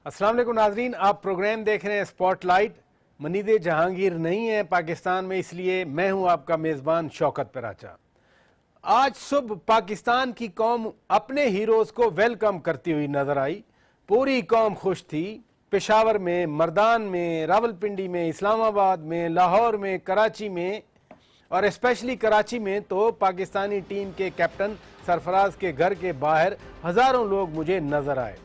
अस्सलाम वालेकुम नाजरीन, आप प्रोग्राम देख रहे हैं स्पॉटलाइट। मनीदे जहांगीर नहीं है पाकिस्तान में, इसलिए मैं हूं आपका मेज़बान शौकत पराचा। आज सुबह पाकिस्तान की कौम अपने हीरोज़ को वेलकम करती हुई नजर आई। पूरी कौम खुश थी। पेशावर में, मर्दान में, रावलपिंडी में, इस्लामाबाद में, लाहौर में, कराची में और स्पेशली कराची में तो पाकिस्तानी टीम के कैप्टन सरफराज के घर के बाहर हज़ारों लोग मुझे नजर आए।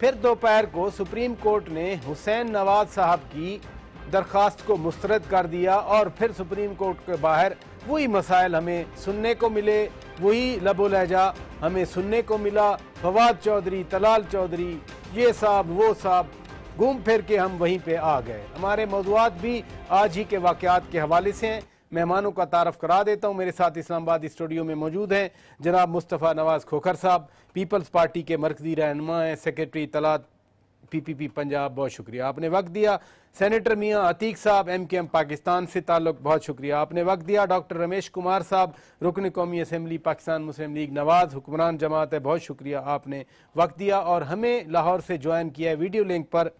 फिर दोपहर को सुप्रीम कोर्ट ने हुसैन नवाज साहब की दरख्वास्त को मुस्तरद कर दिया और फिर सुप्रीम कोर्ट के बाहर वही मसाइल हमें सुनने को मिले, वही लबो लहजा हमें सुनने को मिला। फवाद चौधरी, तलाल चौधरी, ये साहब वो साहब, घूम फिर के हम वहीं पे आ गए। हमारे मौज़ूआत भी आज ही के वाक़यात के हवाले से हैं। मेहमानों का तारफ़ करा देता हूँ। मेरे साथ इस्लामाबाद स्टूडियो में मौजूद हैं जनाब मुस्तफ़ा नवाज़ खोखर साहब, पीपल्स पार्टी के मरकज़ी रहनुमा हैं, सेक्रेटरी तलात PPP पंजाब, बहुत शुक्रिया आपने वक्त दिया। सेनेटर मियाँ अतीक साहब MKM पाकिस्तान से ताल्लुक़, बहुत शुक्रिया आपने वक्त दिया। डॉक्टर रमेश कुमार साहब, रुकन कौमी असम्बली पाकिस्तान मुस्लिम लीग नवाज़, हुक्मरान जमात है, बहुत शुक्रिया आपने वक्त दिया। और हमें लाहौर से ज्वाइन किया है वीडियो लिंक पर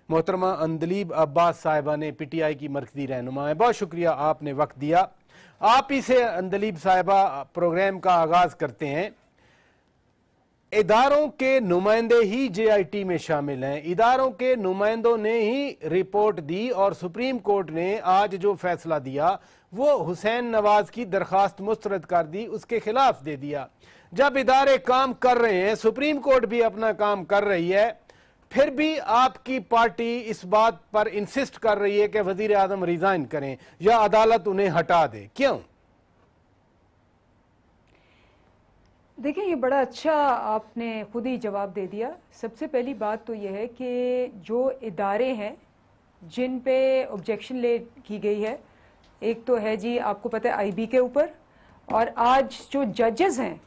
मोहतरमा अंदलीब अब्बास साहिबा ने, PTI की मरकज़ी रहनुमा है, बहुत शुक्रिया आपने वक्त दिया। आप ही से अंदलीब साहिबा प्रोग्राम का आगाज़ करते हैं। इदारों के नुमाइंदे ही JIT में शामिल हैं, इदारों के नुमाइंदों ने ही रिपोर्ट दी और सुप्रीम कोर्ट ने आज जो फैसला दिया वो हुसैन नवाज की दरख्वास्त मुस्तरद कर दी, उसके खिलाफ दे दिया। जब इदारे काम कर रहे हैं, सुप्रीम कोर्ट भी अपना काम कर रही है, फिर भी आपकी पार्टी इस बात पर इंसिस्ट कर रही है कि वजीर आजम रिजाइन करें या अदालत उन्हें हटा दे, क्यों? देखिए, ये बड़ा अच्छा आपने खुद ही जवाब दे दिया। सबसे पहली बात तो ये है कि जो इदारे हैं जिन पे ऑब्जेक्शन ले की गई है, एक तो है जी आपको पता है IB के ऊपर, और आज जो जजेस हैं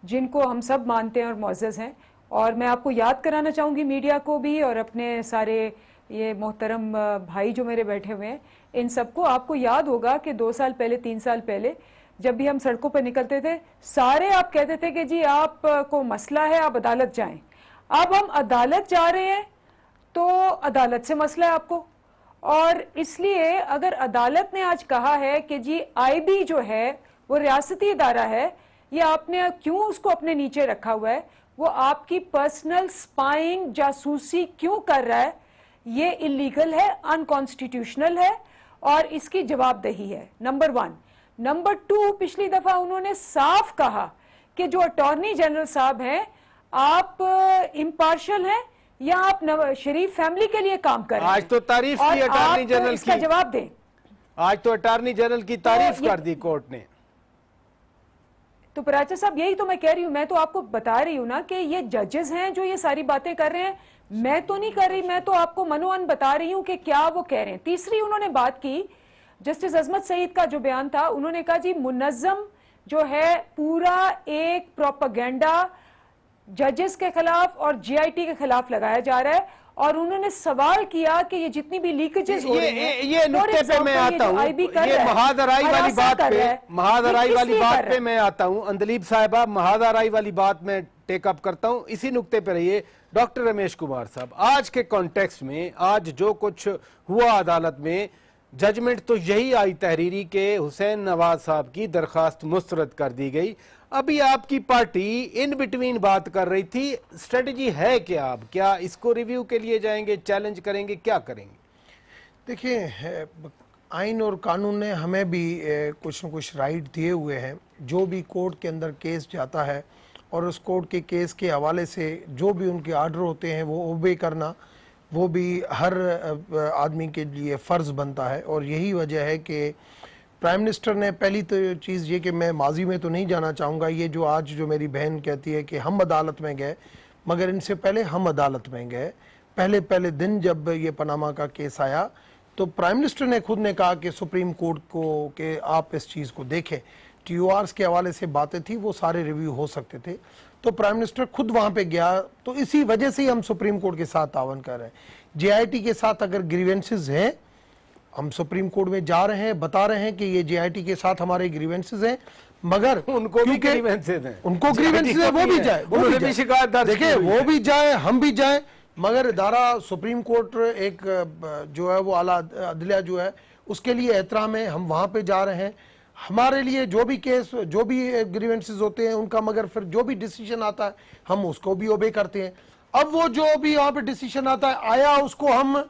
जिनको हम सब मानते हैं और मुअज़्ज़ज़ हैं, और मैं आपको याद कराना चाहूँगी मीडिया को भी और अपने सारे ये मोहतरम भाई जो मेरे बैठे हुए हैं, इन सबको आपको याद होगा कि 2 साल पहले 3 साल पहले जब भी हम सड़कों पर निकलते थे, सारे आप कहते थे कि जी आप को मसला है, आप अदालत जाएं। अब हम अदालत जा रहे हैं तो अदालत से मसला है आपको, और इसलिए अगर अदालत ने आज कहा है कि जी IB जो है वो रियासती इदारा है, ये आपने क्यों उसको अपने नीचे रखा हुआ है, वो आपकी पर्सनल स्पाइंग जासूसी क्यों कर रहा है, ये इलीगल है, अनकॉन्स्टिट्यूशनल है और इसकी जवाबदेही है, नंबर 1। नंबर 2, पिछली दफा उन्होंने साफ कहा कि जो अटॉर्नी जनरल साहब हैं, आप इम्पार्शियल हैं या आप शरीफ फैमिली के लिए काम कर रहे हैं। आज तो तारीफ की अटॉर्नी जनरल इसका जवाब दें। आज तो अटॉर्नी जनरल की तारीफ कर दी कोर्ट ने। तो पराचा साहब, यही तो मैं कह रही हूं, मैं तो आपको बता रही हूं ना कि ये जजेस हैं जो ये सारी बातें कर रहे हैं, मैं तो नहीं कर रही, मैं तो आपको मनोअन बता रही हूं कि क्या वो कह रहे हैं। तीसरी उन्होंने बात की, जस्टिस अजमत सईद का जो बयान था, उन्होंने कहा जी मुनज़्ज़म जो है पूरा एक प्रोपेगेंडा जजेस के खिलाफ और JIT के खिलाफ लगाया जा रहा है, और उन्होंने सवाल किया कि ये जितनी भी लीकेजेस हो रही हैं, ये नुक्ते पे मैं आता हूं, ये महादराई वाली बात पे, महादराई वाली बात पे मैं आता हूं। अंदलीब साहिबा, महादराई वाली बात में टेकअप करता हूं, इसी नुक्ते पे रहिए। डॉक्टर रमेश कुमार साहब, आज के कॉन्टेक्स्ट में आज जो कुछ हुआ अदालत में, जजमेंट तो यही आई तहरीरी के हुसैन नवाज साहब की दरखास्त मुस्तरद कर दी गई। अभी आपकी पार्टी इन बिटवीन बात कर रही थी, स्ट्रेटजी है क्या? आप क्या इसको रिव्यू के लिए जाएंगे, चैलेंज करेंगे, क्या करेंगे? देखिए, आइन और कानून ने हमें भी कुछ न कुछ राइट दिए हुए हैं। जो भी कोर्ट के अंदर केस जाता है और उस कोर्ट के केस के हवाले से जो भी उनके आर्डर होते हैं वो ओबे करना, वो भी हर आदमी के लिए फ़र्ज़ बनता है। और यही वजह है कि प्राइम मिनिस्टर ने पहली तो चीज़ ये कि मैं माजी में तो नहीं जाना चाहूँगा, ये जो आज जो मेरी बहन कहती है कि हम अदालत में गए, मगर इनसे पहले हम अदालत में गए। पहले दिन जब ये पनामा का केस आया तो प्राइम मिनिस्टर ने खुद ने कहा कि सुप्रीम कोर्ट को कि आप इस चीज़ को देखें। TORs के हवाले से बातें थी, वो सारे रिव्यू हो सकते थे, तो प्राइम मिनिस्टर खुद वहाँ पे गया। तो इसी वजह से ही हम सुप्रीम कोर्ट के साथ तावन कर रहे हैं। JIT के साथ अगर ग्रीवेंसेस हैं, हम सुप्रीम कोर्ट में जा रहे हैं, बता रहे हैं कि ये JIT के साथ हमारे ग्रीवेंसेस हैं, मगर उनको भी ग्रीवेंसेस हैं, उनको ग्रीवेंसेस है, वो भी जाए, उन्होंने भी शिकायत दर्ज, देखिए वो भी जाए, हम भी जाए। मगर इदारा सुप्रीम कोर्ट एक जो है वो आला अदलिया जो है उसके लिए एहतराम है, हम वहाँ पे जा रहे हैं। हमारे लिए जो भी केस, जो भी ग्रीवेंसेस होते हैं उनका, मगर फिर जो भी डिसीजन आता है हम उसको भी ओबे करते हैं। अब वो जो भी वहाँ पे डिसीजन आता है आया, उसको हम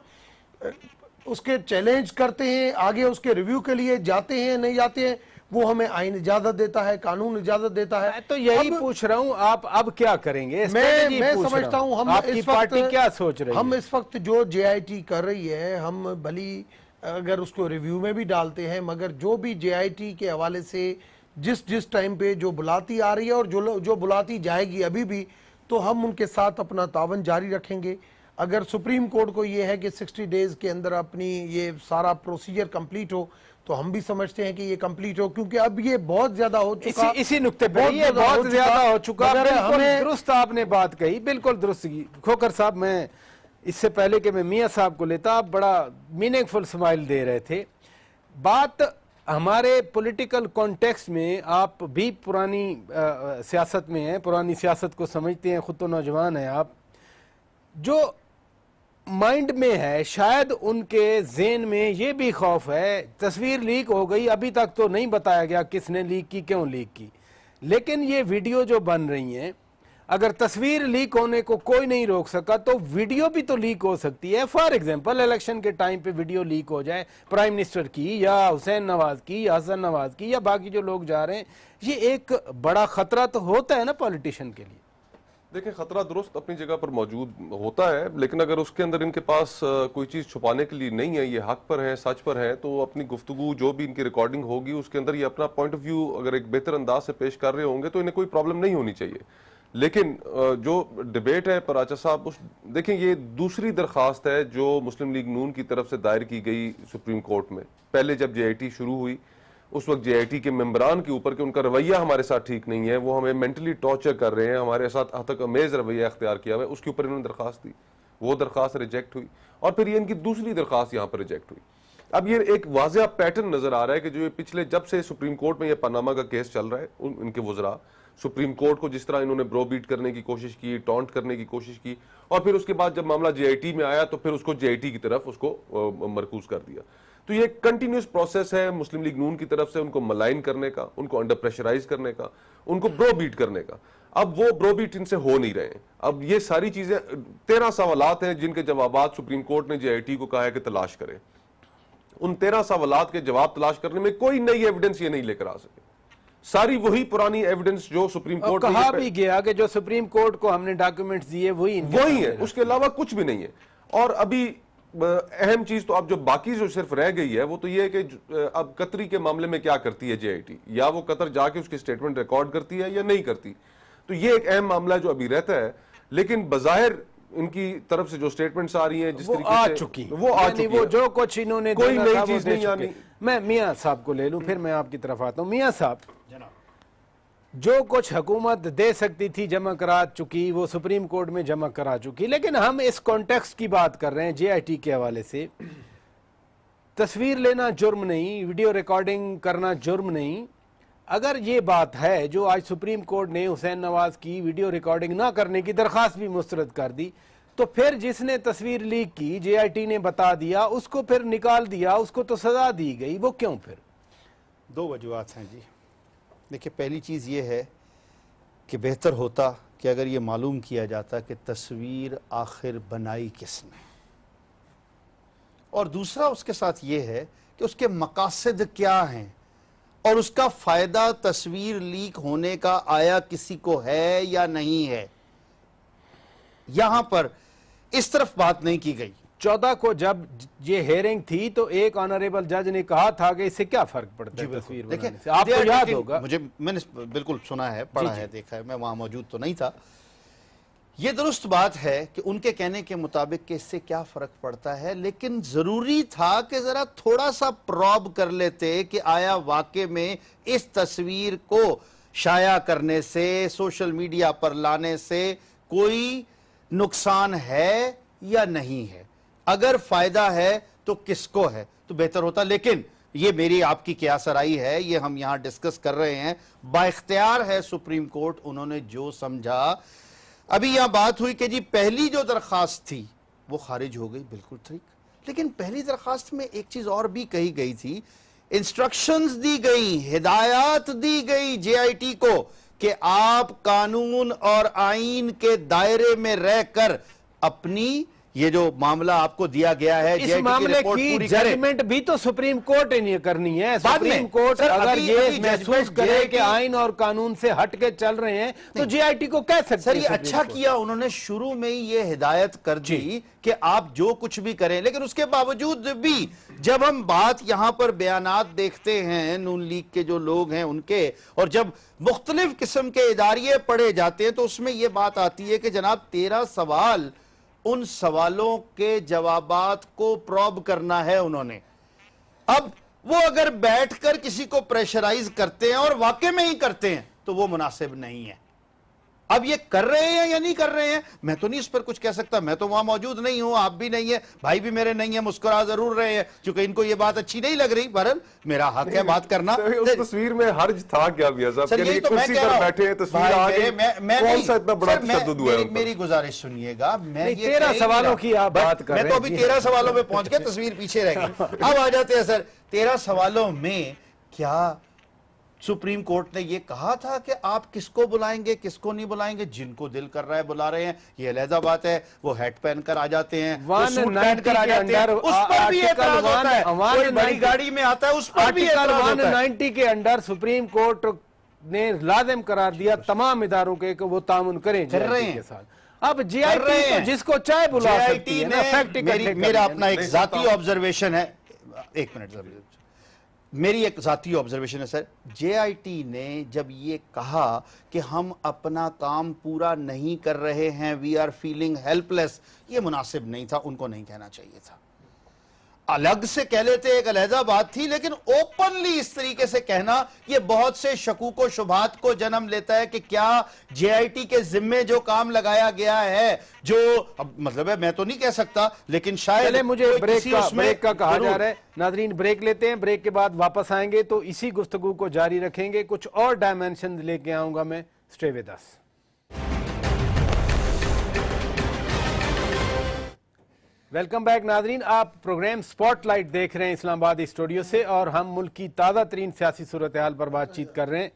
उसके चैलेंज करते हैं, आगे उसके रिव्यू के लिए जाते हैं नहीं जाते हैं, वो हमें आइन इजाजत देता है, कानून इजाजत देता है। मैं तो यही पूछ रहा हूँ, आप अब क्या करेंगे? मैं समझता हूँ हम आपकी इस पार्टी वक्त क्या सोच रही है? हम इस वक्त जो JIT कर रही है, हम भली अगर उसको रिव्यू में भी डालते हैं, मगर जो भी JIT के हवाले से जिस टाइम पे जो बुलाती आ रही है और जो बुलाती जाएगी अभी भी, तो हम उनके साथ अपना तावन जारी रखेंगे। अगर सुप्रीम कोर्ट को ये है कि 60 डेज के अंदर अपनी ये सारा प्रोसीजर कंप्लीट हो, तो हम भी समझते हैं कि ये कंप्लीट हो, क्योंकि अब ये बहुत ज्यादा हो चुका। इसी नुक्ते पे ये बहुत ज्यादा हो चुका। बिल्कुल दुरुस्त आपने बात कही, बिल्कुल दुरुस्त की। खोखर साहब, मैं इससे पहले कि मैं मियां साहब को लेता, आप बड़ा मीनिंगफुल स्माइल दे रहे थे। बात हमारे पॉलिटिकल कॉन्टेक्स्ट में, आप भी पुरानी सियासत में हैं, पुरानी सियासत को समझते हैं, खुद तो नौजवान हैं आप, जो माइंड में है शायद उनके ज़हन में ये भी खौफ है, तस्वीर लीक हो गई, अभी तक तो नहीं बताया गया किसने लीक की, क्यों लीक की, लेकिन ये वीडियो जो बन रही हैं, अगर तस्वीर लीक होने को कोई नहीं रोक सका तो वीडियो भी तो लीक हो सकती है। फॉर एग्जांपल इलेक्शन के टाइम पे वीडियो लीक हो जाए, प्राइम मिनिस्टर की या हुसैन नवाज की या हसन नवाज की या बाकी जो लोग जा रहे हैं, ये एक बड़ा खतरा तो होता है ना पॉलिटिशियन के लिए। देखिए, खतरा दुरुस्त अपनी जगह पर मौजूद होता है, लेकिन अगर उसके अंदर इनके पास कोई चीज़ छुपाने के लिए नहीं है, ये हक पर है, सच पर है, तो अपनी गुफ्तगू जो भी इनकी रिकॉर्डिंग होगी उसके अंदर ये अपना पॉइंट ऑफ व्यू अगर एक बेहतर अंदाज से पेश कर रहे होंगे तो इन्हें कोई प्रॉब्लम नहीं होनी चाहिए। लेकिन जो डिबेट है पराचा साहब, देखें ये दूसरी दरख्वास्त है जो मुस्लिम लीग नून की तरफ से दायर की गई सुप्रीम कोर्ट में। पहले जब JIT शुरू हुई उस वक्त JIT के मेंबरान के ऊपर कि उनका रवैया हमारे साथ ठीक नहीं है, वो हमें मेंटली टॉर्चर कर रहे हैं, हमारे साथ हतक अमेज रवैया अख्तियार किया हुआ है, उसके ऊपर इन्होंने दरख्वास्त दी, वो दरख्वास्त रिजेक्ट हुई और फिर ये इनकी दूसरी दरख्वास्त यहाँ पर रिजेक्ट हुई। अब ये एक वाज़ेह पैटर्न नजर आ रहा है कि जो ये पिछले जब से सुप्रीम कोर्ट में ये पनामा का केस चल रहा है, इनके वज़रा सुप्रीम कोर्ट को जिस तरह इन्होंने ब्रोबीट करने की कोशिश की, टॉन्ट करने की कोशिश की, और फिर उसके बाद जब मामला JIT में आया तो फिर उसको JIT की तरफ उसको मरकूज कर दिया। तो ये कंटिन्यूस प्रोसेस है मुस्लिम लीग नून की तरफ से उनको मलाइन करने का, उनको अंडर प्रेशराइज करने का, उनको ब्रोबीट करने का। अब वो ब्रोबीट इनसे हो नहीं रहे हैं। अब ये सारी चीजें 13 सवालात हैं जिनके जवाबात सुप्रीम कोर्ट ने JIT को कहा है कि तलाश करें। उन 13 सवालात के जवाब तलाश करने में कोई नई एविडेंस ये नहीं लेकर आ सके, सारी वही पुरानी एविडेंस जो सुप्रीम कोर्ट ने कहा भी गया कि जो सुप्रीम कोर्ट को हमने डॉक्यूमेंट्स दिए वही है, उसके अलावा कुछ भी नहीं है। और अभी अहम चीज तो अब जो बाकी जो सिर्फ रह गई है वो तो ये है कि अब कतरी के मामले में क्या करती है JIT, या वो कतर जाके उसकी स्टेटमेंट रिकॉर्ड करती है या नहीं करती। तो ये एक अहम मामला जो अभी रहता है, लेकिन बजाहिर इनकी तरफ से जो स्टेटमेंट्स आ रही हैं जिस तरीके से वो आ चुकी वो जो कुछ इन्होंने कोई नई चीज नहीं आनी। मैं मियां साहब को ले लूं, फिर मैं आपकी तरफ आता हूं। मियां साहब, जो कुछ हुकूमत दे सकती थी जमा करा चुकी, वो सुप्रीम कोर्ट में जमा करा चुकी, लेकिन हम इस कॉन्टेक्स्ट की बात कर रहे हैं JIT के हवाले से। तस्वीर लेना जुर्म नहीं, वीडियो रिकॉर्डिंग करना जुर्म नहीं। अगर ये बात है जो आज सुप्रीम कोर्ट ने हुसैन नवाज की वीडियो रिकॉर्डिंग ना करने की दरख्वास्त भी मुस्तरद कर दी, तो फिर जिसने तस्वीर लीक की JIT ने बता दिया, उसको फिर निकाल दिया, उसको तो सजा दी गई, वो क्यों? फिर दो वजूहात हैं जी। देखिए, पहली चीज़ ये है कि बेहतर होता कि अगर ये मालूम किया जाता कि तस्वीर आखिर बनाई किसने, और दूसरा उसके साथ ये है कि उसके मकासद क्या हैं और उसका फ़ायदा तस्वीर लीक होने का आया किसी को है या नहीं है। यहां पर इस तरफ बात नहीं की गई। 14 को जब ये हेयरिंग थी तो एक ऑनरेबल जज ने कहा था कि इससे क्या फर्क पड़ता है तस्वीर बनाने से। आपको याद होगा, मैंने बिल्कुल सुना है, पढ़ा है, देखा है, मैं वहां मौजूद तो नहीं था। ये दुरुस्त बात है कि उनके कहने के मुताबिक कि इससे क्या फर्क पड़ता है, लेकिन जरूरी था कि जरा थोड़ा सा प्रॉब कर लेते कि आया वाकई में इस तस्वीर को शाया करने से, सोशल मीडिया पर लाने से कोई नुकसान है या नहीं है। अगर फायदा है तो किसको है, तो बेहतर होता। लेकिन ये मेरी आपकी क्या सराई है, ये हम यहां डिस्कस कर रहे हैं। बाइख्तियार है सुप्रीम कोर्ट, उन्होंने जो समझा। ابھی یہاں بات ہوئی کہ جی پہلی جو درخواست تھی وہ خارج ہو گئی، بالکل ٹھیک، لیکن پہلی درخواست میں ایک چیز اور بھی کہی گئی تھی، انسٹرکشنز دی گئی، ہدایات دی گئی جے آئی ٹی کو کہ آپ قانون اور آئین کے دائرے میں رہ کر اپنی یہ جو معاملہ آپ کو دیا گیا ہے اس معاملے کی ججمنٹ بھی تو سپریم کورٹ نے کرنی ہے. سپریم کورٹ اگر یہ محسوس کرے کہ آئین اور قانون سے ہٹ کے چل رہے ہیں تو جے آئی ٹی کو کہہ سکتے ہیں. سر یہ اچھا کیا انہوں نے شروع میں ہی یہ ہدایت کر دی کہ آپ جو کچھ بھی کریں، لیکن اس کے باوجود بھی جب ہم بات یہاں پر بیانات دیکھتے ہیں نون لیگ کے جو لوگ ہیں ان کے، اور جب مختلف قسم کے اداریے پڑھے جاتے ہیں تو اس میں یہ بات آتی ہے کہ جناب 13 سوال، ان سوالوں کے جوابات کو پروب کرنا ہے انہوں نے. اب وہ اگر بیٹھ کر کسی کو پریشرائز کرتے ہیں اور واقع میں ہی کرتے ہیں تو وہ مناسب نہیں ہے. اب یہ کر رہے ہیں یا نہیں کر رہے ہیں میں تو نہیں اس پر کچھ کہہ سکتا، میں تو وہاں موجود نہیں ہوں، آپ بھی نہیں ہیں، بھائی بھی میرے نہیں ہیں، مسکرا ضرور رہے ہیں چونکہ ان کو یہ بات اچھی نہیں لگ رہی، بہرحال میرا حق ہے بات کرنا. اس تصویر میں حرج تھا کیا بھی صاحب کہ کرسی پر بیٹھے ہیں، تصویر آگے کون سا اتنا بڑا تشدد ہوا ہے؟ میری گزارش سنیے گا، میں 13 سوالوں کی آپ بات کر رہے ہیں، میں تو ابھی 13 سوالوں میں پہنچ گیا، تصویر پیچھے رہ گئی. اب آ جاتے ہیں سر 13 سوالوں میں کیا سپریم کورٹ نے یہ کہا تھا کہ آپ کس کو بلائیں گے کس کو نہیں بلائیں گے؟ جن کو دل کر رہا ہے بلا رہے ہیں، یہ علیحدہ بات ہے. وہ ہیٹ پہن کر آ جاتے ہیں، سوٹ پہن کر آ جاتے ہیں، اس پر بھی اعتراض ہوتا ہے. کوئی بڑی گاڑی میں آتا ہے اس پر بھی اعتراض ہوتا ہے. 190 کے انڈر سپریم کورٹ نے لازم قرار دیا تمام اداروں کے کہ وہ تعاون کریں جے آئی ٹی کے ساتھ. اب جے آئی ٹی تو جس کو چاہے بلا سکتی ہے. میرا اپنا ایک ذاتی آبزرویشن ہے، ایک منٹ میری ایک ذاتی آبزرویشن ہے سر. جے آئی ٹی نے جب یہ کہا کہ ہم اپنا کام پورا نہیں کر رہے ہیں، وی آر فیلنگ ہیلپ لیس، یہ مناسب نہیں تھا، ان کو نہیں کہنا چاہیے تھا. الگ سے کہہ لیتے ایک علیحدہ بات تھی، لیکن اوپنلی اس طریقے سے کہنا یہ بہت سے شکوک و شبہات کو جنم لیتا ہے کہ کیا جے آئی ٹی کے ذمے جو کام لگایا گیا ہے، جو مطلب ہے میں تو نہیں کہہ سکتا لیکن شاید مجھے بریک کا کہا جا رہا ہے. ناظرین بریک لیتے ہیں، بریک کے بعد واپس آئیں گے تو اسی گفتگو کو جاری رکھیں گے. کچھ اور ڈائمینشن لے کے آؤں گا میں. Stay with us. Welcome back ناظرین، آپ پروگرام سپاٹ لائٹ دیکھ رہے ہیں اسلام آباد اسٹوڈیو سے، اور ہم ملک کی تازہ ترین سیاسی صورتحال پر بات چیت کر رہے ہیں.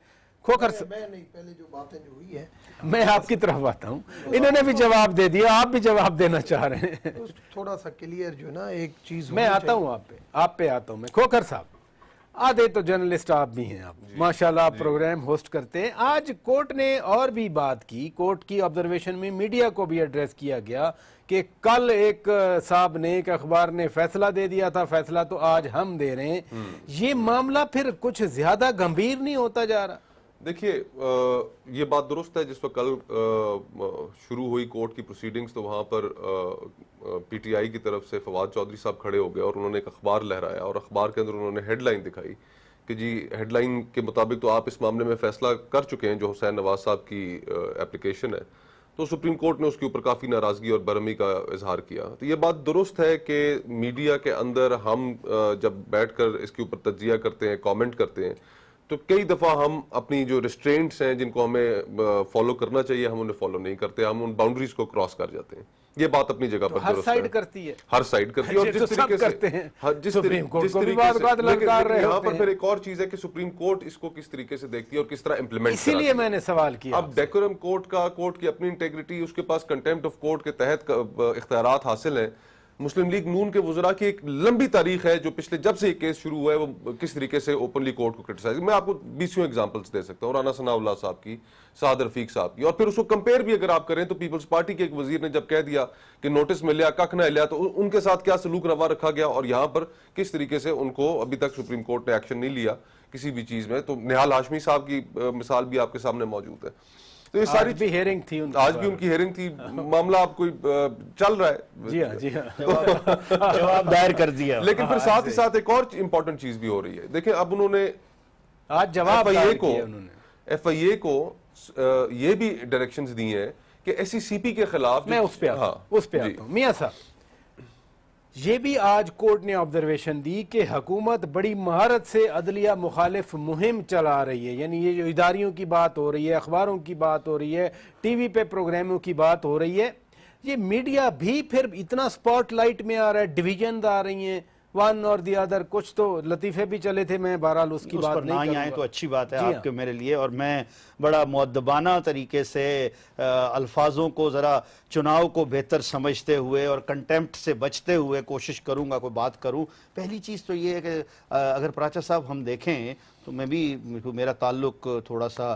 کھوکھر پہلے جو باتیں جو ہوئی ہیں میں آپ کی طرف آتا ہوں، انہوں نے بھی جواب دے دیا، آپ بھی جواب دینا چاہ رہے ہیں. تھوڑا سا کلیئر جو نا ایک چیز میں آتا ہوں آپ پہ آتا ہوں میں. کھوکھر صاحب آدھے تو جرنلسٹ آپ بھی ہیں، آپ ماشاءاللہ آپ پروگرام ہوسٹ کرتے ہیں. آج کورٹ نے اور بھی بات کی، کورٹ کی آبزرویشن میں میڈیا کو بھی ایڈریس کیا گیا کہ کل ایک صاحب نے ایک اخبار نے فیصلہ دے دیا تھا، فیصلہ تو آج ہم دے رہے ہیں. یہ معاملہ پھر کچھ زیادہ گمبھیر نہیں ہوتا جا رہا؟ دیکھیے یہ بات درست ہے، جس وقت کل شروع ہوئی کورٹ کی پروسیڈنگز تو وہاں پر پی ٹی آئی کی طرف سے فواد چودھری صاحب کھڑے ہو گئے اور انہوں نے ایک اخبار لہرایا، اور اخبار کے اندر انہوں نے ہیڈ لائن دکھائی کہ جی ہیڈ لائن کے مطابق تو آپ اس معاملے میں فیصلہ کر چکے ہیں جو حسین نواز صاحب کی اپلیکیشن ہے. تو سپریم کورٹ نے اس کے اوپر کافی ناراضگی اور برہمی کا اظہار کیا. تو یہ بات درست ہے کہ میڈیا کے اندر ہم جب بیٹھ کر اس کے اوپر تجزیہ کرتے ہیں، کامنٹ کرتے ہیں، تو کئی دفعہ ہم اپنی جو ریسٹرینٹس ہیں جن کو ہمیں فالو کرنا چاہیے ہم انہیں فالو نہیں کرتے، ہم ان باؤنڈریز کو کراس کر جاتے ہیں. یہ بات اپنی جگہ پر ہر سائیڈ کرتی ہے، ہر سائیڈ کرتی ہے، اور جس طریقے سے سپریم کورٹ کو بھی بات للکار رہے یہاں پر پھر ایک اور چیز ہے کہ سپریم کورٹ اس کو کس طریقے سے دیکھتی ہے اور کس طرح امپلیمنٹ اسی لیے میں نے سوال کیا. اب ڈیکورم کورٹ کی اپنی انٹیگریٹی، اس کے پاس کنٹیمپٹ آف کورٹ کے تحت اختیارات حاصل ہیں. مسلم لیگ نون کے وزراء کی ایک لمبی تاریخ ہے جو پچھلے جب سے یہ کیس شروع ہوا ہے وہ کس طریقے سے اوپنلی کورٹ کو کرٹیسائز. میں آپ کو 20 ایگزامپلس دے سکتا ہوں، رانا ثناء اللہ صاحب کی، سعد رفیق صاحب کی، اور پھر اس کو کمپیئر بھی اگر آپ کریں تو پیپلز پارٹی کے ایک وزیر نے جب کہہ دیا کہ نوٹس ملیا ککھ نہ لیا تو ان کے ساتھ کیا سلوک روا رکھا گیا، اور یہاں پر کس طریقے سے ان کو ابھی تک سپریم کورٹ نے ایکشن نہیں لیا کسی بھی چیز میں. تو نہال ہاشمی صاحب کی مثال بھی آپ کے سامنے موجود ہے. تو یہ ساری بھی ہیئرنگ تھی، آج بھی ان کی ہیئرنگ تھی، معاملہ آپ کوئی چل رہا ہے. جی ہاں جواب دائر کر دیا. لیکن پھر ساتھ ہی ساتھ ایک اور امپورٹنٹ چیز بھی ہو رہی ہے. دیکھیں اب انہوں نے آج جواب ایف آئی اے کو یہ بھی ڈائریکشنز دی ہیں کہ ایس سی سی پی کے خلاف. میں اس پہ آتا ہوں. میاں صاحب ये भी आज कोर्ट ने ऑब्जर्वेशन दी कि हुकूमत बड़ी महारत से अदलिया मुखालिफ मुहिम चला रही है, यानी ये जो इदारियों की बात हो रही है, अखबारों की बात हो रही है, टीवी पे प्रोग्रामों की बात हो रही है, ये मीडिया भी फिर इतना स्पॉटलाइट में आ रहा है, डिवीजन आ रही हैं वन और दी अदर, कुछ तो लतीफ़े भी चले थे, मैं बहरहाल उसकी बात नहीं करूंगा। आए तो अच्छी बात है आपके मेरे लिए, और मैं बड़ा मुअद्दबाना तरीके से अल्फाजों को ज़रा चुनाव को बेहतर समझते हुए और कंटेम्प्ट से बचते हुए कोशिश करूंगा कोई बात करूं। पहली चीज़ तो ये है कि अगर पराचा साहब हम देखें तो मैं भी, मेरा ताल्लुक थोड़ा सा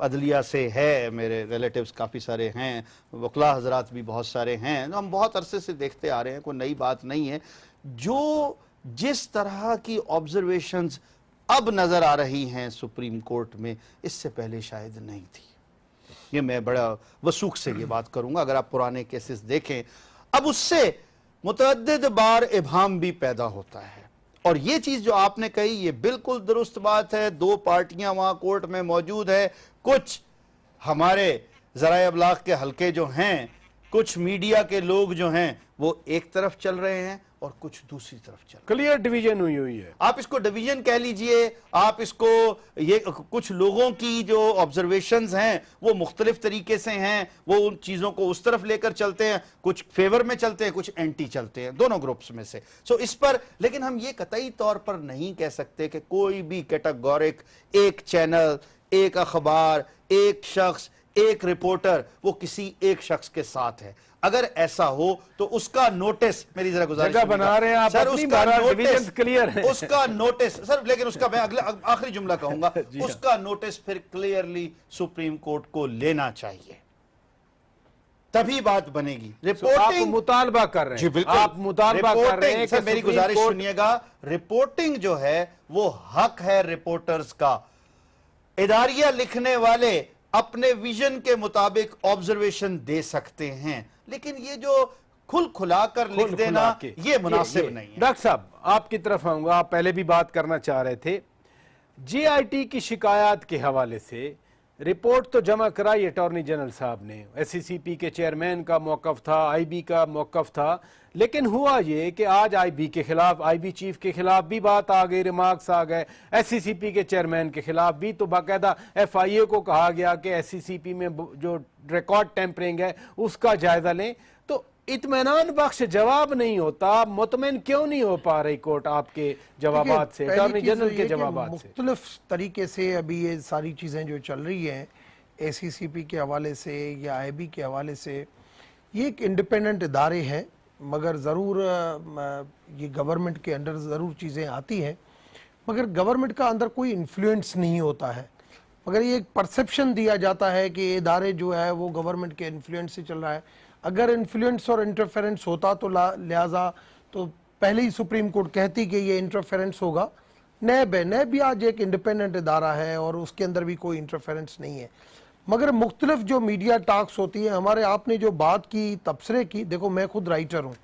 अदलिया से है, मेरे रिलेटिव्स काफ़ी सारे हैं, वकला हजरात भी बहुत सारे हैं, हम बहुत अरसे से देखते आ रहे हैं, कोई नई बात नहीं है। जो जिस तरह की ऑब्जर्वेशंस अब नजर आ रही हैं सुप्रीम कोर्ट में, इससे पहले शायद नहीं थी। ये मैं बड़ा वसूख से ये बात करूंगा, अगर आप पुराने केसेस देखें, अब उससे मुतअद्दिद बार इब्हाम भी पैदा होता है। और ये चीज जो आपने कही ये बिल्कुल दुरुस्त बात है, दो पार्टियां वहां कोर्ट में मौजूद है, कुछ हमारे ज़राए अबलाग के हलके जो हैं, कुछ मीडिया के लोग जो हैं वो एक तरफ चल रहे हैं और कुछ दूसरी तरफ चल रहे हैं। क्लियर डिवीजन हुई है, आप इसको डिवीजन कह लीजिए, आप इसको, ये कुछ लोगों की जो ऑब्जर्वेशंस हैं वो मुख्तलिफ तरीके से हैं, वो उन चीज़ों को उस तरफ लेकर चलते हैं, कुछ फेवर में चलते हैं, कुछ एंटी चलते हैं, दोनों ग्रुप्स में से। सो इस पर लेकिन हम ये कतई तौर पर नहीं कह सकते कि कोई भी कैटेगोरिक एक चैनल, एक अखबार, एक शख्स, एक रिपोर्टर वो किसी एक शख्स के साथ है। अगर ऐसा हो तो उसका नोटिस, मेरी जरा गुजारिश बना रहे हैं आप सर, अपनी, उसका डिवीजन क्लियर है, उसका नोटिस सर, लेकिन उसका मैं अगला आखिरी जुमला कहूंगा उसका नोटिस फिर क्लियरली सुप्रीम कोर्ट को लेना चाहिए, तभी बात बनेगी। रिपोर्टिंग आप मुतालबा कर रहे हैं, जी बिल्कुल, आप मुतालबा कर रहे हैं सर, मेरी गुजारिश सुनिएगा, रिपोर्टिंग जो है वो हक है रिपोर्टर्स का। इदारिया लिखने वाले अपने विजन के मुताबिक ऑब्जर्वेशन दे सकते हैं, लेकिन ये जो खुल खुला कर लिख देना ये मुनासिब नहीं है। डॉक्टर साहब आपकी तरफ आऊंगा, आप पहले भी बात करना चाह रहे थे। जेआईटी की शिकायत के हवाले से रिपोर्ट तो जमा कराई अटॉर्नी जनरल साहब ने, एससीसीपी के चेयरमैन का मौकफ था, आईबी का मौकफ था, लेकिन हुआ ये कि आज आईबी के खिलाफ, आईबी चीफ के खिलाफ भी बात आ गई, रिमार्क्स आ गए, एससीसीपी के चेयरमैन के खिलाफ भी, तो बाकायदा एफआईए को कहा गया कि एससीसीपी में जो रिकॉर्ड टेम्परिंग है उसका जायजा लें। तो इत्मीनान बख्श जवाब नहीं होता, मुतमिन क्यों नहीं हो पा रही कोर्ट आपके जवाबात से, अटॉर्नी जनरल के जवाबात से? मुख्तलिफ तरीके से अभी ये सारी चीज़ें जो चल रही हैं एससीसीपी के हवाले से या आईबी के हवाले से, ये एक इंडिपेंडेंट इदारे हैं, मगर ज़रूर ये गवर्नमेंट के अंडर ज़रूर चीज़ें आती हैं, मगर गवर्नमेंट का अंदर कोई इन्फ्लुएंस नहीं होता है। मगर ये एक परसेप्शन दिया जाता है कि ये इदारे जो है वो गवर्नमेंट के इन्फ्लुएंस से चल रहा है। अगर इन्फ्लुएंस और इंटरफेरेंस होता तो लिहाजा तो पहले ही सुप्रीम कोर्ट कहती कि ये इंटरफेरेंस होगा। नैब है, नैब भी आज एक इंडिपेंडेंट इदारा है और उसके अंदर भी कोई इंटरफेरेंस नहीं है। मगर मुख्तलिफ जो मीडिया टॉक्स होती है, हमारे आपने जो बात की, तबसरे की, देखो मैं खुद राइटर हूँ,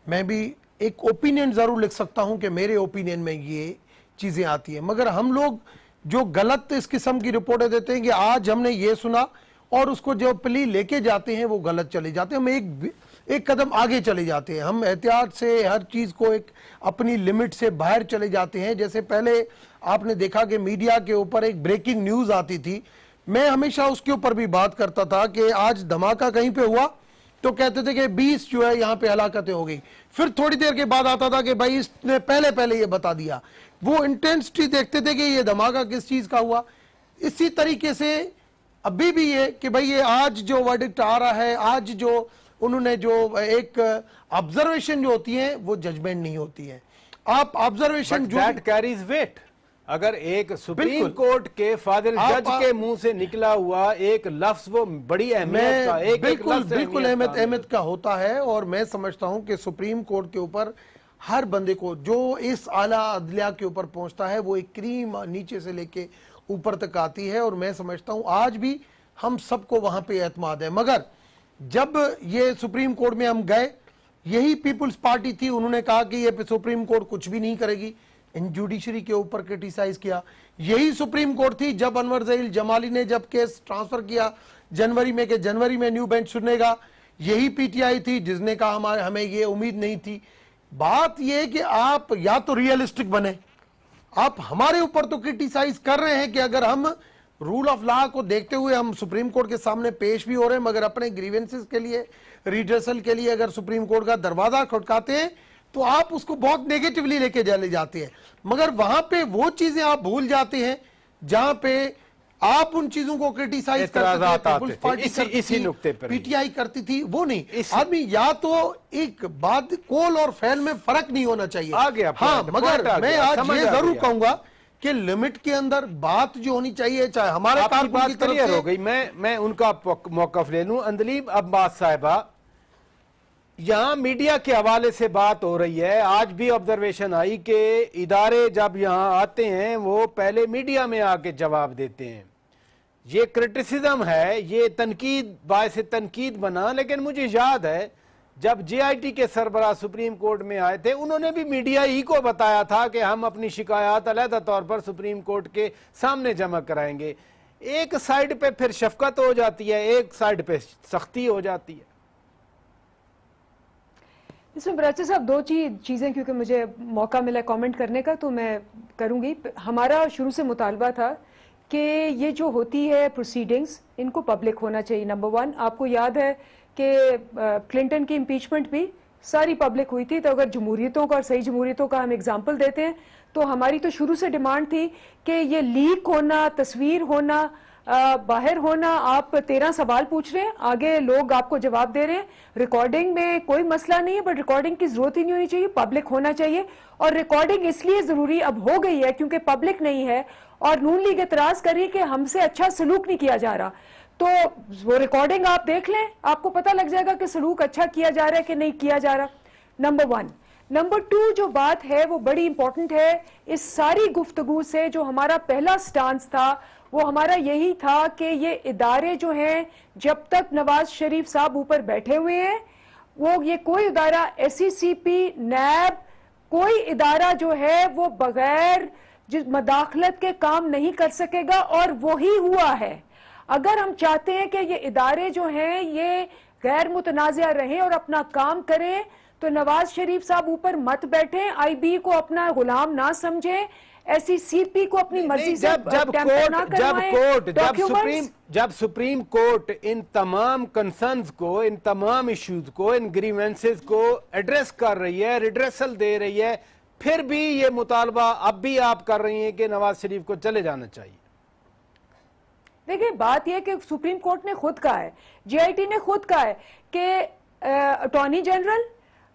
मैं भी एक ओपिनियन ज़रूर लिख सकता हूँ कि मेरे ओपिनियन में ये चीज़ें आती हैं, मगर हम लोग जो गलत इस किस्म की रिपोर्टें देते हैं कि आज हमने ये सुना और उसको जो प्ली लेके जाते हैं वो गलत चले जाते हैं, हम एक कदम आगे चले जाते हैं, हम एहतियात से हर चीज़ को एक अपनी लिमिट से बाहर चले जाते हैं। जैसे पहले आपने देखा कि मीडिया के ऊपर एक ब्रेकिंग न्यूज़ आती थी, मैं हमेशा उसके ऊपर भी बात करता था कि आज धमाका कहीं पे हुआ तो कहते थे कि 20 जो है यहाँ पे हलाकतें हो गई, फिर थोड़ी देर के बाद आता था कि भाई इसने पहले ये बता दिया। वो इंटेंसिटी देखते थे कि ये धमाका किस चीज़ का हुआ। इसी तरीके से अभी भी ये कि भाई ये आज जो वर्डिक्ट आ रहा है, आज जो उन्होंने जो एक ऑब्जर्वेशन जो होती है वो जजमेंट नहीं होती है। आप ऑब्जर्वेशन जो दैट कैरीज वेट, अगर एक सुप्रीम कोर्ट के फादिल जज के मुंह से निकला हुआ एक लफ्ज वो बड़ी अहमियत का, एक बिल्कुल अहमियत का होता है। और मैं समझता हूं कि सुप्रीम कोर्ट के ऊपर हर बंदे को जो इस आला अदलिया के ऊपर पहुंचता है वो एक क्रीम नीचे से लेके ऊपर तक आती है, और मैं समझता हूं आज भी हम सबको वहां पे एतमाद है। मगर जब ये सुप्रीम कोर्ट में हम गए, यही पीपुल्स पार्टी थी, उन्होंने कहा कि ये सुप्रीम कोर्ट कुछ भी नहीं करेगी, इन जुडिशरी के ऊपर क्रिटिसाइज किया। यही सुप्रीम कोर्ट थी जब अनवर ज़हीर जमाली ने जब केस ट्रांसफर किया जनवरी में, कि जनवरी में न्यू बेंच सुनेगा, यही पीटीआई थी जिसने कहा हमें ये उम्मीद नहीं थी। बात ये है कि आप या तो रियलिस्टिक बने, आप हमारे ऊपर तो क्रिटिसाइज कर रहे हैं कि अगर हम रूल ऑफ लॉ को देखते हुए हम सुप्रीम कोर्ट के सामने पेश भी हो रहे हैं, मगर अपने ग्रीवेंसेस के लिए, रिड्रेसल के लिए अगर सुप्रीम कोर्ट का दरवाजा खटकाते हैं तो आप उसको बहुत नेगेटिवली लेके चले जाते हैं, मगर वहां पे वो चीजें आप भूल जाते हैं जहां पे आप उन चीजों को क्रिटिसाइज करते थे, इसी नुक्ते पर पीटीआई करती थी, वो नहीं। आदमी या तो एक बात कोल और फैल में फर्क नहीं होना चाहिए। आ गया, हाँ, मगर मैं आज ये जरूर कहूंगा कि लिमिट के अंदर बात जो होनी चाहिए, चाहे हमारे कारकुन की तरफ से हो गई। मैं उनका मौकफ ले लूं। अंदलीब अब्बास साहिबा, यहां मीडिया के हवाले से बात हो रही है, आज भी ऑब्जर्वेशन आई कि इदारे जब यहां आते हैं वो पहले मीडिया में आके जवाब देते हैं। ये क्रिटिसिज्म है, ये तनकीद बायस तनकीद बना। लेकिन मुझे याद है जब जेआईटी के सरबराह सुप्रीम कोर्ट में आए थे, उन्होंने भी मीडिया ही को बताया था कि हम अपनी शिकायत अलहदा तौर पर सुप्रीम कोर्ट के सामने जमा कराएंगे। एक साइड पे फिर शफकत हो जाती है, एक साइड पे सख्ती हो जाती है। इसमें बराचा साहब दो चीज़ें, क्योंकि मुझे मौका मिला कमेंट करने का तो मैं करूंगी। हमारा शुरू से मुतालबा था कि ये जो होती है प्रोसीडिंग्स, इनको पब्लिक होना चाहिए। नंबर वन, आपको याद है कि क्लिंटन की इम्पीचमेंट भी सारी पब्लिक हुई थी। तो अगर जमहूरियतों का और सही जमहूरियतों का हम एग्जाम्पल देते हैं तो हमारी तो शुरू से डिमांड थी कि ये लीक होना, तस्वीर होना, बाहर होना, आप 13 सवाल पूछ रहे हैं, आगे लोग आपको जवाब दे रहे हैं। रिकॉर्डिंग में कोई मसला नहीं है, बट रिकॉर्डिंग की जरूरत ही नहीं होनी चाहिए, पब्लिक होना चाहिए। और रिकॉर्डिंग इसलिए जरूरी अब हो गई है क्योंकि पब्लिक नहीं है और नून लीग एतराज कर रही है कि हमसे अच्छा सलूक नहीं किया जा रहा। तो वो रिकॉर्डिंग आप देख लें, आपको पता लग जाएगा कि सलूक अच्छा किया जा रहा है कि नहीं किया जा रहा। Number one. नंबर टू, जो बात है वो बड़ी इंपॉर्टेंट है। इस सारी गुफ्तगू से जो हमारा पहला स्टांस था वो हमारा यही था कि ये इदारे जो हैं, जब तक नवाज शरीफ साहब ऊपर बैठे हुए हैं, वो ये कोई इदारा SECP, नैब, कोई इदारा जो है वो बगैर मदाखलत के काम नहीं कर सकेगा। और वही हुआ है। अगर हम चाहते हैं कि ये इदारे जो हैं ये गैर मुतनाज़िया रहें और अपना काम करें, तो नवाज शरीफ साहब ऊपर मत बैठे, IB को अपना गुलाम ना समझे, SECP को अपनी मर्जी से जब सुप्रीम कोर्ट इन तमाम कंसर्न्स को, इन तमाम इश्यूज को, इन ग्रीवेंसेस को एड्रेस कर रही है, रिड्रेसल दे रही है, फिर भी ये मुतालबा अब भी आप कर रही हैं कि नवाज शरीफ को चले जाना चाहिए। देखिए, बात यह कि सुप्रीम कोर्ट ने खुद कहा है, JIT ने खुद कहा है कि अटॉर्नी जनरल,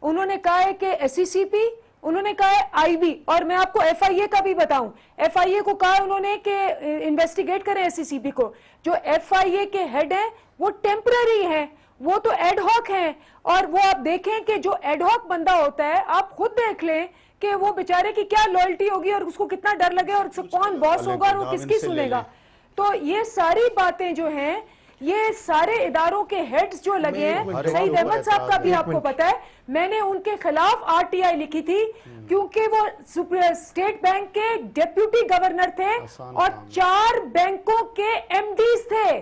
उन्होंने कहा है कि SECP, उन्होंने कहा है IB, और मैं आपको FIA का भी बताऊं, FIA को कहा उन्होंने कि इन्वेस्टिगेट करें SECP को। जो FIA के हेड हैं वो टेम्पररी हैं, वो तो एडहॉक हैं। और वो आप देखें कि जो एडहॉक बंदा होता है, आप खुद देख लें कि वो बेचारे की क्या लॉयल्टी होगी और उसको कितना डर लगे और कौन बॉस होगा और वो किसकी सुनेगा। तो ये सारी बातें जो हैं, ये सारे इदारों के हेड्स जो लगे हैं, सईद अहमद साहब का भी आपको पता है, मैंने उनके खिलाफ RTI लिखी थी क्योंकि वो स्टेट बैंक के डेप्यूटी गवर्नर थे और 4 बैंकों के MDs थे।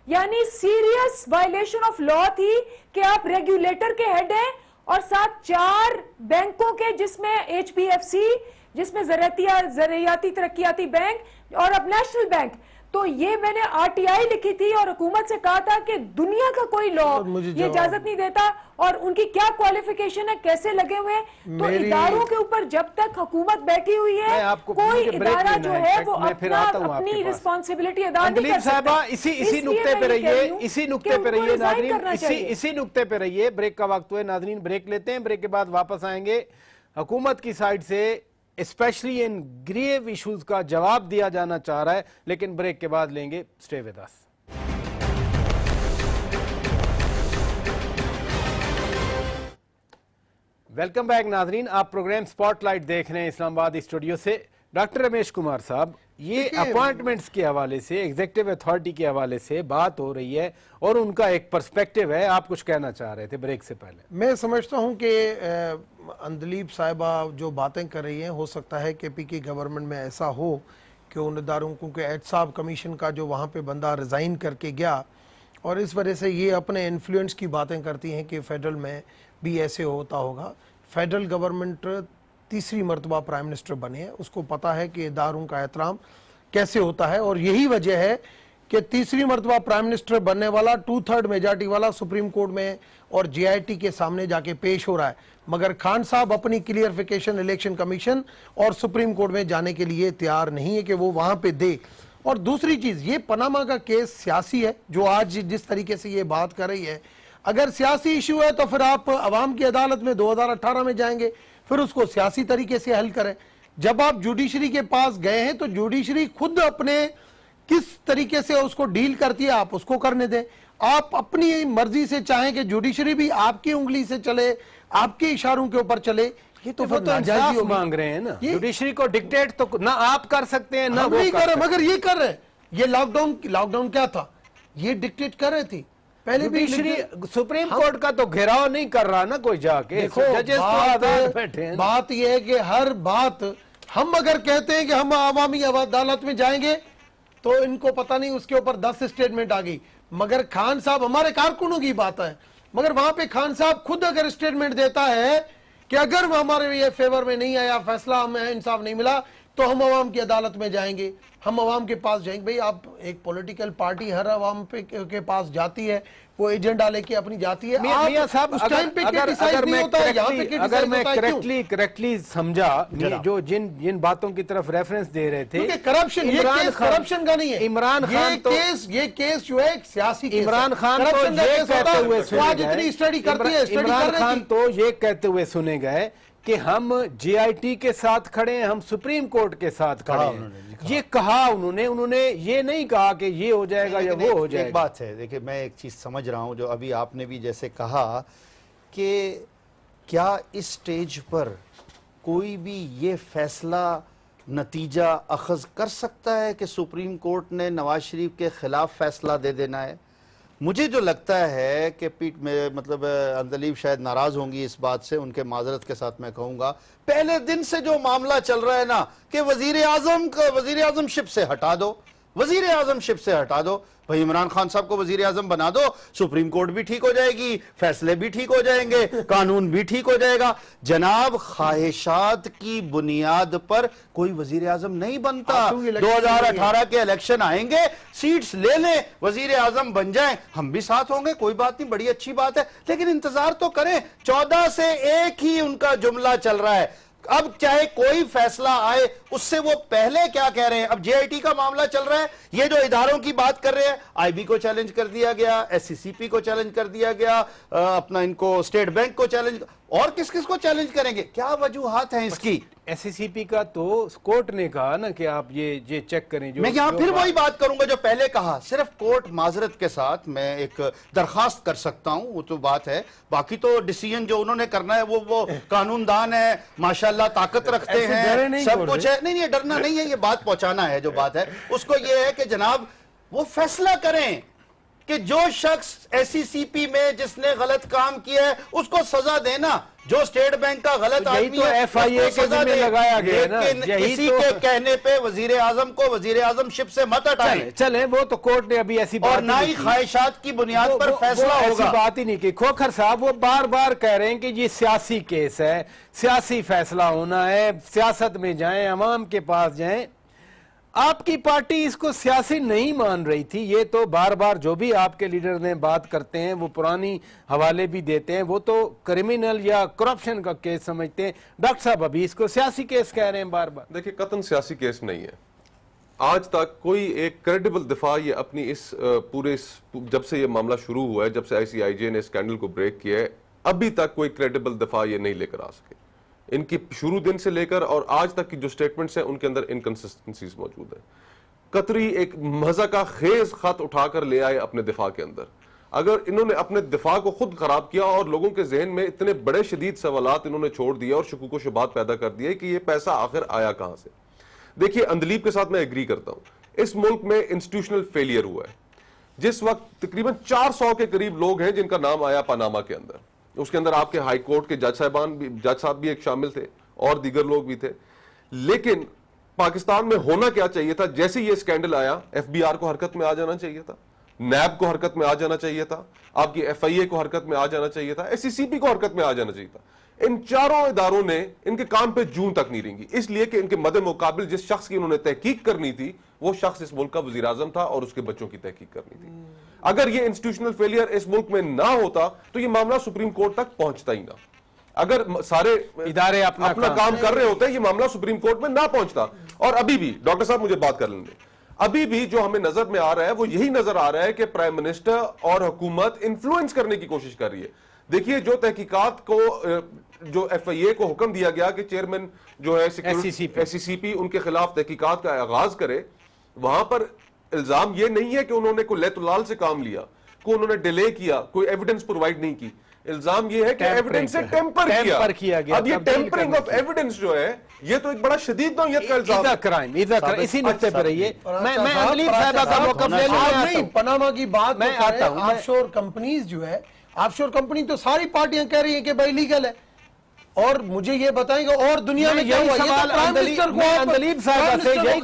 यानी सीरियस वायलेशन ऑफ लॉ थी कि आप रेगुलेटर के हेड हैं और साथ 4 बैंकों के, जिसमें HPFC, जिसमें ज़रायती तरक्याती बैंक और अब नेशनल बैंक। तो ये मैंने RTI लिखी थी और हुकूमत से कहा था कि दुनिया का कोई लॉ ये इजाजत नहीं देता और उनकी क्या क्वालिफिकेशन है, कैसे लगे हुए हैं। तो इदारों के ऊपर जब तक हुकूमत बैठी हुई है, कोई इदारा जो है वो अपनी रिस्पॉन्सिबिलिटी अदा नहीं कर सकता। इसी नुक्ते पे रहिए, इसी नुक्ते पे रहिए नाज़रीन, इसी नुक्ते पे रहिए। ब्रेक का वक्त हुआ नाज़रीन, ब्रेक लेते हैं, ब्रेक के बाद वापस आएंगे। हुकूमत की साइड से स्पेशली इन ग्रेव इश्यूज का जवाब दिया जाना चाह रहा है, लेकिन ब्रेक के बाद लेंगे। Stay with us. Welcome back नाजरीन, आप प्रोग्राम स्पॉटलाइट देख रहे हैं इस्लामाबाद स्टूडियो से। डॉक्टर रमेश कुमार साहब, ये अपॉइंटमेंट्स के हवाले से, एग्जीक्यूटिव अथॉरिटी के हवाले से बात हो रही है और उनका एक पर्सपेक्टिव है, आप कुछ कहना चाह रहे थे ब्रेक से पहले। मैं समझता हूं कि अंदलीब साहिबा जो बातें कर रही हैं, हो सकता है कि PK गवर्नमेंट में ऐसा हो कि उन इदारों को एहतसाब कमीशन का जो वहाँ पे बंदा रिज़ाइन करके गया اور اس وجہ سے یہ اپنے انفلوئنس کی باتیں کرتی ہیں کہ فیڈرل میں بھی ایسے ہوتا ہوگا. فیڈرل گورنمنٹ تیسری مرتبہ پرائم منسٹر بنے ہیں, اس کو پتا ہے کہ اداروں کا احترام کیسے ہوتا ہے, اور یہی وجہ ہے کہ تیسری مرتبہ پرائم منسٹر بننے والا 2/3 میجارٹی والا سپریم کورٹ میں اور جے آئی ٹی کے سامنے جا کے پیش ہو رہا ہے, مگر خان صاحب اپنی کلیئرفیکیشن الیکشن کمیشن اور سپریم کورٹ میں جانے کے لیے تیار نہیں ہے کہ وہ وہاں پہ دے. اور دوسری چیز, یہ پاناما کا کیس سیاسی ہے, جو آج جس طریقے سے یہ بات کر رہی ہے, اگر سیاسی ایشو ہے تو پھر آپ عوام کی عدالت میں 2018 میں جائیں گے, پھر اس کو سیاسی طریقے سے حل کریں. جب آپ جوڈیشری کے پاس گئے ہیں تو جوڈیشری خود اپنے کس طریقے سے اس کو ڈیل کرتی ہے آپ اس کو کرنے دیں. آپ اپنی مرضی سے چاہیں کہ جوڈیشری بھی آپ کی انگلی سے چلے, آپ کے اشاروں کے اوپر چلے, یہ تو وہ تو انصاف مانگ رہے ہیں نا. جوڈیشری کو ڈکٹیٹ تو نہ آپ کر سکتے ہیں نہ وہ نہیں کر رہے, مگر یہ کر رہے ہیں. یہ لاک ڈاؤن کیا تھا, یہ ڈکٹیٹ کر رہے تھی پہلے بھی. سپریم کورٹ کا تو گھیراؤ نہیں کر رہا نا کوئی جا کے, ججز تو آزاد بیٹھے ہیں. بات یہ ہے کہ ہر بات ہم اگر کہتے ہیں کہ ہم عوامی عدالت میں جائیں گے تو ان کو پتہ نہیں اس کے اوپر 10 اسٹیٹمنٹ آ گئی, مگر خان صاحب ہمارے کارکنوں کی بات ہے, مگر وہاں پہ خان صاحب خود اگر اسٹیٹمنٹ دیتا ہے کہ اگر ہمارے یہ فیور میں نہیں آیا فیصلہ, ہمیں انصاف نہیں ملا, تو ہم عوام کی عدالت میں جائیں گے, ہم عوام کے پاس جائیں گے. بھئی آپ ایک پولیٹیکل پارٹی ہر عوام کے پاس جاتی ہے, وہ ایجنڈا لے کے اپنی جاتی ہے. میاں صاحب, اگر میں کریکٹلی سمجھا, جو جن باتوں کی طرف ریفرنس دے رہے تھے, کرپشن, یہ کیس کرپشن کا نہیں ہے. عمران خان تو یہ کیس جو ہے سیاسی کیس ہے. عمران خان تو یہ کہتے ہوئے سنے گئے کہ ہم جے آئی ٹی کے ساتھ کھڑے ہیں, ہم سپریم کورٹ کے ساتھ کھڑے ہیں. یہ کہا انہوں نے یہ نہیں کہا کہ یہ ہو جائے گا یا وہ ہو جائے گا. ایک بات ہے, دیکھیں میں ایک چیز سمجھ رہا ہوں جو ابھی آپ نے بھی جیسے کہا کہ کیا اس سٹیج پر کوئی بھی یہ فیصلہ نتیجہ اخذ کر سکتا ہے کہ سپریم کورٹ نے نواز شریف کے خلاف فیصلہ دے دینا ہے. مجھے جو لگتا ہے کہ مطلب اندلیب شاید ناراض ہوں گی اس بات سے, ان کے معذرت کے ساتھ میں کہوں گا, پہلے دن سے جو معاملہ چل رہا ہے نا کہ وزیر اعظم شپ سے ہٹا دو, وزیر اعظم شپ سے ہٹا دو. بھئی عمران خان صاحب کو وزیر اعظم بنا دو, سپریم کورٹ بھی ٹھیک ہو جائے گی, فیصلے بھی ٹھیک ہو جائیں گے, قانون بھی ٹھیک ہو جائے گا. جناب خواہشات کی بنیاد پر کوئی وزیر اعظم نہیں بنتا. 2018 کے الیکشن آئیں گے, سیٹس لے لیں, وزیر اعظم بن جائیں, ہم بھی ساتھ ہوں گے, کوئی بات نہیں, بڑی اچھی بات ہے, لیکن انتظار تو کریں. 14 سے ایک ہی ان کا جملہ چل رہا ہے. اب چاہے کوئی فیصلہ آئے, اس سے وہ پہلے کیا کہہ رہے ہیں. اب جے آئی ٹی کا معاملہ چل رہا ہے, یہ جو اداروں کی بات کر رہے ہیں, آئی بی کو چیلنج کر دیا گیا, ایس سی سی پی کو چیلنج کر دیا گیا, اپنا ان کو اسٹیٹ بینک کو چیلنج, اور کس کو چیلنج کریں گے, کیا وجوہات ہیں اس کی. ایس سی سی پی کا تو کورٹ نے کہا نا کہ آپ یہ چیک کریں. میں یہاں پھر وہی بات کروں گا جو پہلے کہا, صرف کورٹ معذرت کے ساتھ میں ایک درخواست کر سکتا ہوں, وہ تو بات ہے, باقی تو ڈیسیژن جو انہوں نے کرنا ہے وہ قانون دان ہے, ماشاءاللہ طاقت رکھتے ہیں, سب کچھ ہے. نہیں یہ ڈرنا نہیں ہے, یہ بات پہنچانا ہے. جو بات ہے اس کو یہ ہے کہ جناب وہ فیصلہ کریں کہ جو شخص ایس سی سی پی میں جس نے غلط کام کیا ہے اس کو سزا دینا, جو اسٹیٹ بینک کا غلط آدمی ہے ایف آئی اے کے ذمہ لگایا گیا نا. لیکن کسی کے کہنے پہ وزیر اعظم کو وزیر اعظم شپ سے مت ہٹائیں. چلیں, وہ تو کورٹ نے ابھی ایسی بات, اور نہ ہی خواہشات کی بنیاد پر فیصلہ ہوگا. ایسی بات ہی نہیں کی. کھوکھر صاحب وہ بار بار کہہ رہے ہیں کہ یہ سیاسی کیس ہے, سیاسی فیصلہ ہونا ہے, سیاست میں جائیں, عوام کے پاس جائیں. آپ کی پارٹی اس کو سیاسی نہیں مان رہی تھی. یہ تو بار بار جو بھی آپ کے لیڈر نے بات کرتے ہیں وہ پرانی حوالے بھی دیتے ہیں, وہ تو کرمینل یا کرپشن کا کیس سمجھتے ہیں. ڈاکٹر صاحب ابھی اس کو سیاسی کیس کہہ رہے ہیں بار بار. دیکھیں قطعاً سیاسی کیس نہیں ہے. آج تک کوئی ایک کریڈیبل دفاع یہ اپنی اس پورے جب سے یہ معاملہ شروع ہوا ہے, جب سے آئی سی آئی جے نے اسکینڈل کو بریک کیا ہے, ابھی تک کوئی کریڈیبل دفاع یہ نہیں لے کر آ سکے. ان کی شروع دن سے لے کر اور آج تک کی جو سٹیٹمنٹس ہیں ان کے اندر انکنسسٹنسیز موجود ہیں. قطری ایک مزہ کا خیز خط اٹھا کر لے آئے اپنے دفاع کے اندر. اگر انہوں نے اپنے دفاع کو خود خراب کیا اور لوگوں کے ذہن میں اتنے بڑے شدید سوالات انہوں نے چھوڑ دیا اور شکوک و شبہات پیدا کر دیے کہ یہ پیسہ آخر آیا کہاں سے. دیکھیے اندلیب کے ساتھ میں ایگری کرتا ہوں, اس ملک میں انسٹیٹیوشنل فیلئر ہوا ہے. جس وقت تقریباً 400 کے قریب لوگ ہیں جن کا نام آیا پاناما کے اندر, اس کے اندر آپ کے ہائی کورٹ کے جج صاحب بھی ایک شامل تھے اور دیگر لوگ بھی تھے. لیکن پاکستان میں ہونا کیا چاہیے تھا, جیسے یہ اسکینڈل آیا ایف بی آر کو حرکت میں آ جانا چاہیے تھا. نیب کو حرکت میں آ جانا چاہیے تھا, آپ کی ایف آئی اے کو حرکت میں آ جانا چاہیے تھا, ایس سی سی پی کو حرکت میں آ جانا چاہیے تھا. ان چاروں اداروں نے ان کے کام پہ جون تک نہیں رنگی, اس لیے کہ ان کے مد مقابل جس شخص کی انہوں نے تحقیق کرنی تھی وہ شخص اس ملک کا وزیر اعظم تھا اور اس کے بچوں کی تحقیق کرنی تھی. اگر یہ انسٹیٹیوشنل فیلئر اس ملک میں نہ ہوتا تو یہ معاملہ سپریم کورٹ تک پہنچتا ہی نہ. اگر سارے ادارے اپنا کام کر رہے ہوتے یہ معاملہ سپریم کورٹ میں نہ پہنچتا. اور ابھی بھی ڈاکٹر صاحب مجھے بات کر لیں گے, ابھی بھی جو ہمیں نظر میں آ رہا ہے وہ یہی نظر آ رہا ہے کہ پرائم منسٹر اور حکومت انفلوئنس کرنے کی کوشش کر رہی ہے. دیکھیے جو تحقیقات کو جو ایف آئی اے کو حکم دیا گیا کہ چیئرمین جو ہے ایس سی سی پی ان کے خلاف تحقیقات کا آغاز کرے, وہاں پر الزام یہ نہیں ہے کہ انہوں نے کوئی لیت لال سے کام لیا, کوئی انہوں نے ڈیلے کیا, کوئی ایویڈنس پرووائڈ نہیں کی. الزام یہ ہے کہ ایویڈنس سے ٹیمپر کیا گیا. اب یہ ٹیمپرنگ آف ایویڈنس جو ہے یہ تو ایک بڑا شدید نوعیت کا الزام ہے. اسی نقطے پر رہیے. میں اندلیب صاحبہ کا موقف لے لوں. پاناما کی بات میں آتا ہوں. آف شور کمپنیز جو ہے, آف شور کمپنی تو ساری پارٹیاں کہہ رہی ہیں کہ بھائی لیگل ہے, اور مجھے یہ بتائیں گے اور دنیا میں کیا ہوا. سوال اندلیب صاحبہ سے یہی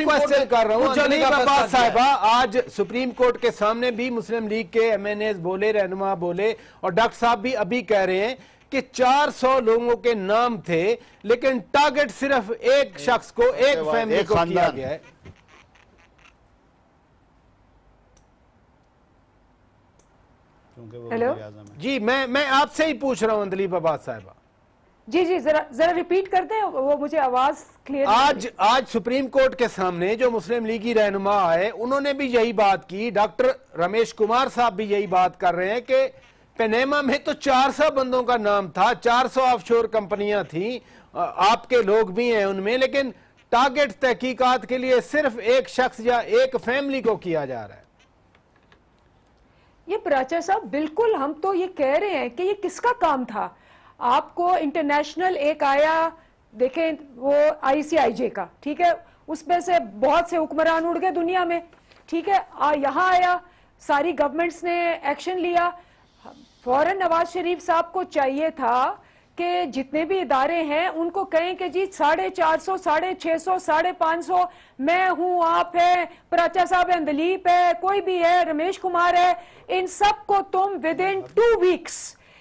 کوسچن کر رہا ہوں. اندلیب عباس صاحبہ, آج سپریم کورٹ کے سامنے بھی مسلم لیگ کے ایم این ایز بولے, رہنما بولے, اور ڈاکٹر صاحب بھی ابھی کہہ رہے ہیں کہ 400 لوگوں کے نام تھے لیکن ٹارگٹ صرف ایک شخص کو, ایک فیملی کو کیا گیا ہے. ہیلو جی, میں آپ سے ہی پوچھ رہا ہوں اندلیب عباس صاحبہ. جی ذرا ریپیٹ کر دیں, وہ مجھے آواز کلیئر. آج سپریم کورٹ کے سامنے جو مسلم لیگی رہنما آئے انہوں نے بھی یہی بات کی, ڈاکٹر رمیش کمار صاحب بھی یہی بات کر رہے ہیں کہ پینیما میں تو 400 بندوں کا نام تھا, 400 آف شور کمپنیاں تھیں, آپ کے لوگ بھی ہیں ان میں, لیکن ٹارگٹ تحقیقات کے لیے صرف ایک شخص یا ایک فیملی کو کیا جا رہا ہے. یہ پراچا صاحب بالکل ہم تو یہ کہہ رہے ہیں کہ یہ کس کا کام تھا. آپ کو انٹرنیشنل ایک آیا, دیکھیں وہ آئی سی آئی جے کا, ٹھیک ہے, اس میں سے بہت سے حکمران اڑ گئے دنیا میں, ٹھیک ہے, یہاں آیا, ساری گورنمنٹس نے ایکشن لیا. فوراً نواز شریف صاحب کو چاہیے تھا کہ جتنے بھی ادارے ہیں ان کو کہیں کہ جی 450, 650, 550 میں ہوں, آپ ہے, پراچا صاحب ہے, اندلیب ہے, کوئی بھی ہے, رمیش کمار ہے, ان سب کو تم within 2 weeks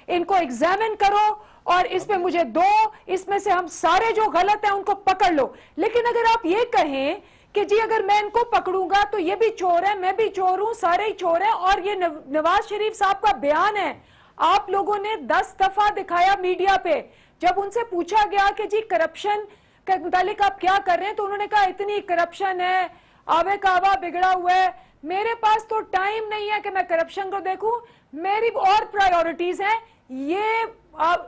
ان کو ایگزامن کرو اور اس میں مجھے دو, اس میں سے ہم سارے جو غلط ہیں ان کو پکڑ لو. لیکن اگر آپ یہ کہیں کہ جی اگر میں ان کو پکڑوں گا تو یہ بھی چور ہے, میں بھی چور ہوں, سارے ہی چور ہیں, اور یہ نواز شریف صاحب کا بیان ہے, آپ لوگوں نے 10 دفعہ دکھایا میڈیا پہ. جب ان سے پوچھا گیا کہ جی کرپشن کے متعلق آپ کیا کر رہے ہیں تو انہوں نے کہا اتنی کرپشن ہے, آوے کعبہ بگڑا ہوا ہے, میرے پاس تو ٹائم نہیں ہے کہ میں کرپشن کو دیکھوں, میری اور پرائیورٹیز ہیں. یہ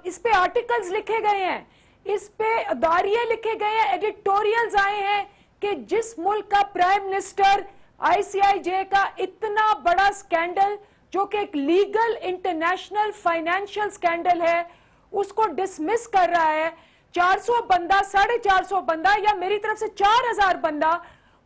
اس پہ آرٹیکلز لکھے گئے ہیں, اس پہ اداریے لکھے گئے ہیں, ایڈیٹوریلز آئے ہیں کہ جس ملک کا پرائم منسٹر آئی سی آئی جے کا اتنا بڑا سکینڈل جو کہ ایک لیگل انٹرنیشنل فائنینشل سکینڈل ہے اس کو ڈسمس کر رہا ہے. 400 بندہ, 450 بندہ, یا میری طرف سے 4000 بندہ,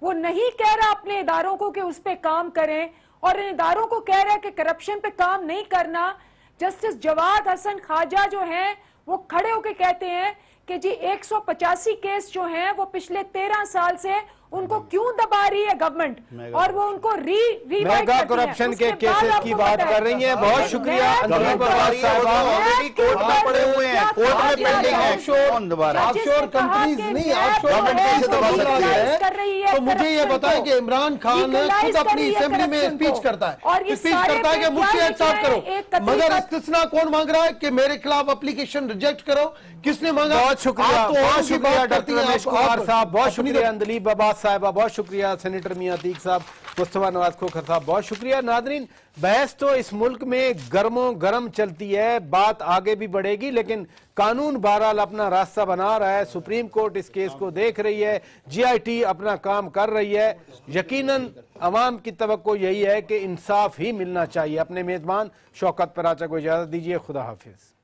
وہ نہیں کہہ رہا اپنے اداروں کو کہ اس پہ کام کریں, اور ان اداروں کو کہہ رہا ہے کہ کرپشن پہ کام نہیں کرنا. جسٹس جواد حسن خواجہ جو ہیں وہ کھڑے ہو کے کہتے ہیں کہ جی 185 کیس جو ہیں وہ پچھلے 13 سال سے ان کو کیوں دبا رہی ہے گورنمنٹ, اور وہ ان کو میگا کرپشن کے کیسز کی بات کر رہی ہیں. بہت شکریہ اندلیب عباس صاحبہ. کورٹ میں پڑے ہوئے ہیں, کورٹ میں پینڈنگ ہے. آف شور کمپنیز نہیں, آف شور کمپنیز دبا سکتی ہے. تو مجھے یہ بتائیں کہ عمران خان خود اپنی اسمبلی میں اسپیچ کرتا ہے کہ مجھ سے احتساب کرو, مگر استثناء کون مانگ رہا ہے کہ میرے خلاف اپلیکیشن ریجیکٹ کرو؟ کس نے مانگا؟ بہت شکریہ ڈاکٹر رمیش کمار صاحب, بہت شکریہ اندلیب عباس صاحبہ, بہت شکریہ سینیٹر میاں عتیق صاحب, مصطفیٰ نواز کھوکھر صاحب, بہت شکریہ. ناظرین, بحث تو اس ملک میں گرموں گرم چلتی ہے, بات آگے بھی بڑھے گی, لیکن قانون بہرحال اپنا راستہ بنا رہا ہے. سپریم کورٹ اس کیس کو دیکھ رہی ہے, جی آئی ٹی اپنا کام کر رہی ہے. یقیناً عوام کی توقع یہی ہے کہ انصاف ہی ملنا چاہیے. اپنے میزبان شوکت پراچا کو اجازت دیجیے. خدا حافظ.